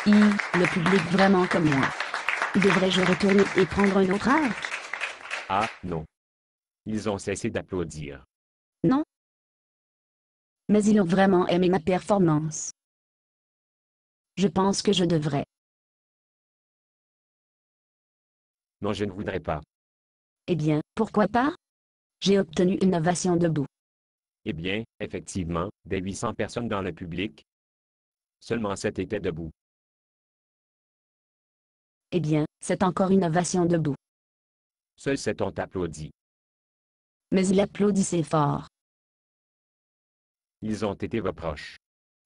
Le public vraiment comme moi. Devrais-je retourner et prendre un autre arc? Ah, non. Ils ont cessé d'applaudir. Non. Mais ils ont vraiment aimé ma performance. Je pense que je devrais. Non, je ne voudrais pas. Eh bien, pourquoi pas? J'ai obtenu une ovation debout. Eh bien, effectivement, des 800 personnes dans le public, seulement 7 étaient debout. Eh bien, c'est encore une ovation debout. Seuls 7 ont applaudi. Mais il applaudissait fort. Ils ont été vos proches.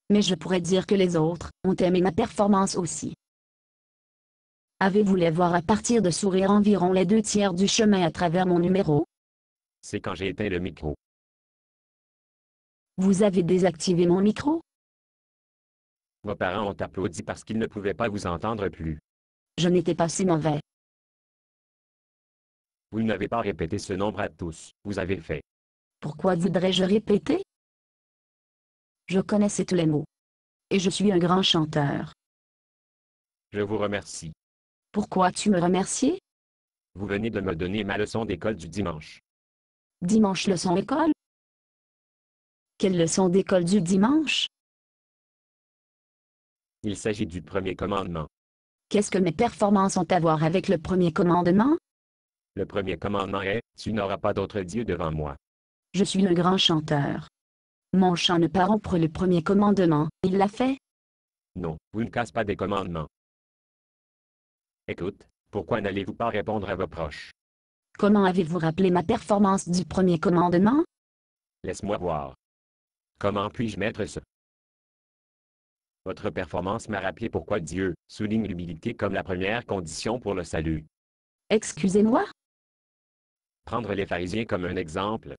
Mais je pourrais dire que les autres ont aimé ma performance aussi. Avez-vous les voir à partir de sourire environ les 2/3 du chemin à travers mon numéro? C'est quand j'ai éteint le micro. Vous avez désactivé mon micro? Vos parents ont applaudi parce qu'ils ne pouvaient pas vous entendre plus. Je n'étais pas si mauvais. Vous n'avez pas répété ce nombre à tous, vous avez fait. Pourquoi voudrais-je répéter? Je connaissais tous les mots. Et je suis un grand chanteur. Je vous remercie. Pourquoi tu me remercies? Vous venez de me donner ma leçon d'école du dimanche. Dimanche leçon école? Quelle leçon d'école du dimanche? Il s'agit du premier commandement. Qu'est-ce que mes performances ont à voir avec le premier commandement? Le premier commandement est, tu n'auras pas d'autre Dieu devant moi. Je suis un grand chanteur. Mon chant ne pas rompre le premier commandement, il l'a fait? Non, vous ne cassez pas des commandements. Écoute, pourquoi n'allez-vous pas répondre à vos proches? Comment avez-vous rappelé ma performance du premier commandement? Laisse-moi voir. Comment puis-je mettre ce? Votre performance m'a rappelé pourquoi Dieu souligne l'humilité comme la première condition pour le salut. Excusez-moi? Prendre les pharisiens comme un exemple.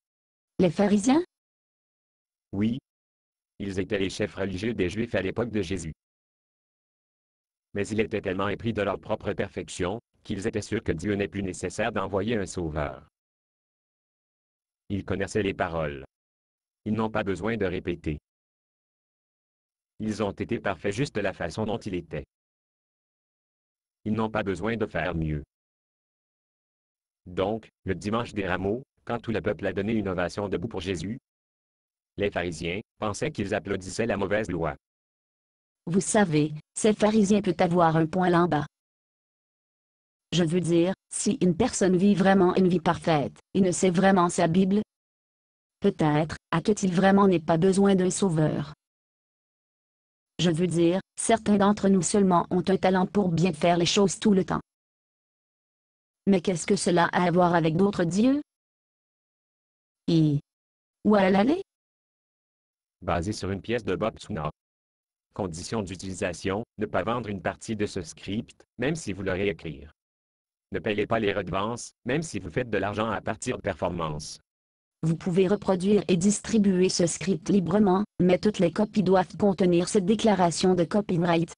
Les pharisiens? Oui. Ils étaient les chefs religieux des Juifs à l'époque de Jésus. Mais ils étaient tellement épris de leur propre perfection, qu'ils étaient sûrs que Dieu n'est plus nécessaire d'envoyer un sauveur. Ils connaissaient les paroles. Ils n'ont pas besoin de répéter. Ils ont été parfaits juste de la façon dont ils étaient. Ils n'ont pas besoin de faire mieux. Donc, le dimanche des rameaux, quand tout le peuple a donné une ovation debout pour Jésus, les pharisiens pensaient qu'ils applaudissaient la mauvaise loi. Vous savez, ces pharisiens peut avoir un point là bas. Je veux dire, si une personne vit vraiment une vie parfaite, et ne sait vraiment sa Bible, peut-être, a-t-il vraiment n'est pas besoin d'un sauveur. Je veux dire, certains d'entre nous seulement ont un talent pour bien faire les choses tout le temps. Mais qu'est-ce que cela a à voir avec d'autres dieux? Où aller? Basé sur une pièce de Bob Tsuna. Condition d'utilisation, ne pas vendre une partie de ce script, même si vous le réécrire. Ne payez pas les redevances, même si vous faites de l'argent à partir de performances. Vous pouvez reproduire et distribuer ce script librement, mais toutes les copies doivent contenir cette déclaration de copyright.